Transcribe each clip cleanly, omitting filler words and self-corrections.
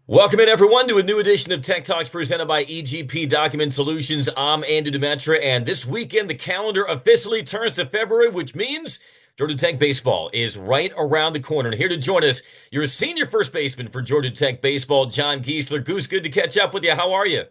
Welcome in, everyone, to a new edition of Tech Talks presented by EGP Document Solutions. I'm Andy Demetra, and this weekend the calendar officially turns to February, which means Georgia Tech baseball is right around the corner. And here to join us, you're a senior first baseman for Georgia Tech baseball, John Giesler. Goose, good to catch up with you. How are you?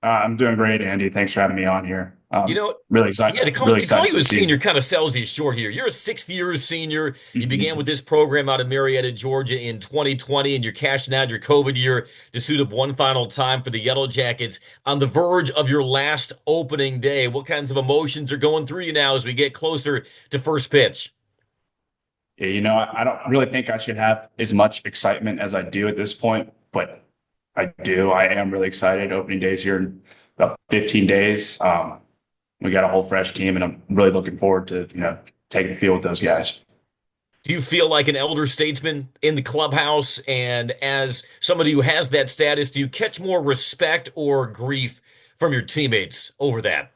I'm doing great, Andy. Thanks for having me on here. You know, Really yeah, excited, to call really to call excited you for a the senior season. kind of sells you short here. You're a sixth year senior. You began with Mhm. this program out of Marietta, Georgia in 2020, and you're cashing out your COVID year to suit up one final time for the Yellow Jackets on the verge of your last opening day. What kinds of emotions are going through you now as we get closer to first pitch? Yeah, I don't really think I should have as much excitement as I do at this point, but I do. I am really excited. Opening days here in about 15 days. We got a whole fresh team, and I'm really looking forward to taking the field with those guys. Do you feel like an elder statesman in the clubhouse? And as somebody who has that status, do you catch more respect or grief from your teammates over that?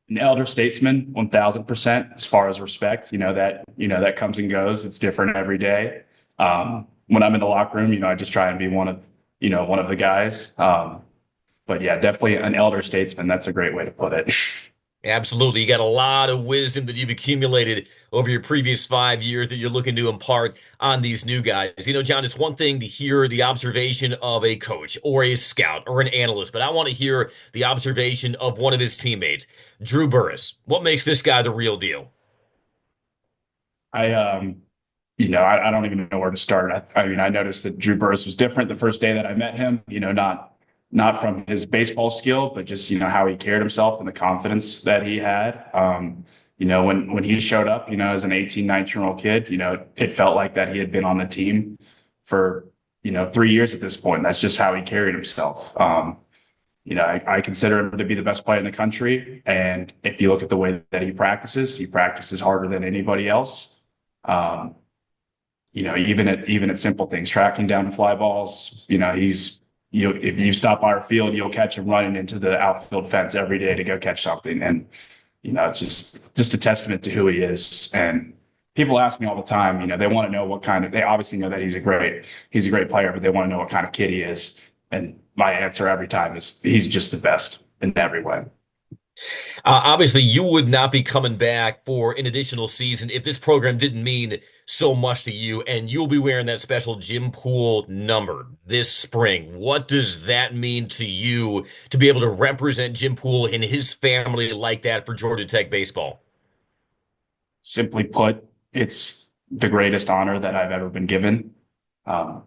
An elder statesman, 1000%. As far as respect, that comes and goes. It's different every day. When I'm in the locker room, I just try and be one of the guys. But yeah, definitely an elder statesman. That's a great way to put it. Absolutely. You got a lot of wisdom that you've accumulated over your previous 5 years that you're looking to impart on these new guys. John, it's one thing to hear the observation of a coach or a scout or an analyst, but I want to hear the observation of one of his teammates, Drew Burris. What makes this guy the real deal? I I don't even know where to start. I mean, I noticed that Drew Burris was different the first day that I met him. Not from his baseball skill, but just how he carried himself and the confidence that he had. When he showed up, as an 18, 19-year-old kid, it felt like that he had been on the team for 3 years at this point. That's just how he carried himself. I consider him to be the best player in the country. And if you look at the way that he practices harder than anybody else. Um, even at simple things, tracking down fly balls. If you stop by our field, you'll catch him running into the outfield fence every day to go catch something. And it's just a testament to who he is. And people ask me all the time, they want to know they obviously know that he's a great player, but they want to know what kind of kid he is. And my answer every time is he's just the best in every way. Obviously, you would not be coming back for an additional season if this program didn't mean so much to you, and you'll be wearing that special Jim Poole number this spring. What does that mean to you to be able to represent Jim Poole and his family like that for Georgia Tech baseball? Simply put, it's the greatest honor that I've ever been given. Um,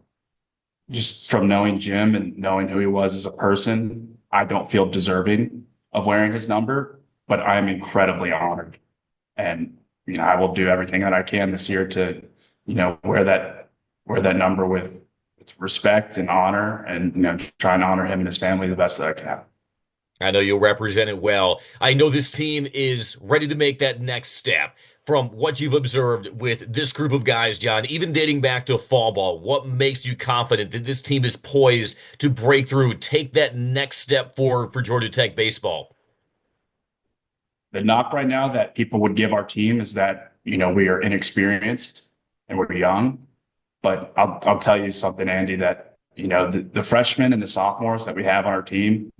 just from knowing Jim and knowing who he was as a person, I don't feel deserving of wearing his number, but I'm incredibly honored. And, I will do everything that I can this year to, wear that number with respect and honor and, try and honor him and his family the best that I can. I know you'll represent it well. I know this team is ready to make that next step. From what you've observed with this group of guys, John, even dating back to fall ball, what makes you confident that this team is poised to break through, take that next step forward for Georgia Tech baseball? The knock right now that people would give our team is that, we are inexperienced and we're young. But I'll tell you something, Andy, that, the freshmen and the sophomores that we have on our team,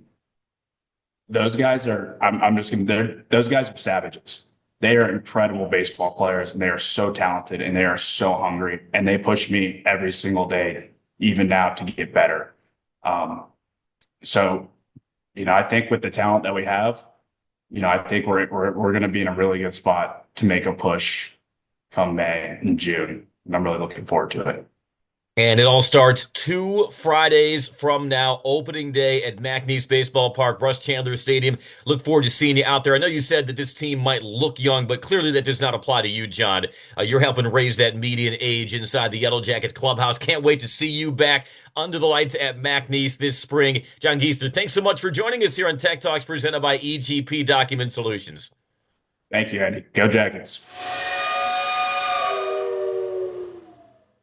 those guys are, I'm just going to, those guys are savages. They are incredible baseball players and they are so talented and they are so hungry and they push me every single day, even now, to get better. Um, so, I think with the talent that we have, I think we're going to be in a really good spot to make a push come May and June. And I'm really looking forward to it. And it all starts 2 Fridays from now, opening day at McNeese Baseball Park, Russ Chandler Stadium. Look forward to seeing you out there. I know you said that this team might look young, but clearly that does not apply to you, John. You're helping raise that median age inside the Yellow Jackets clubhouse. Can't wait to see you back under the lights at McNeese this spring. John Giesler, thanks so much for joining us here on Tech Talks presented by EGP Document Solutions. Thank you, Andy. Go Jackets.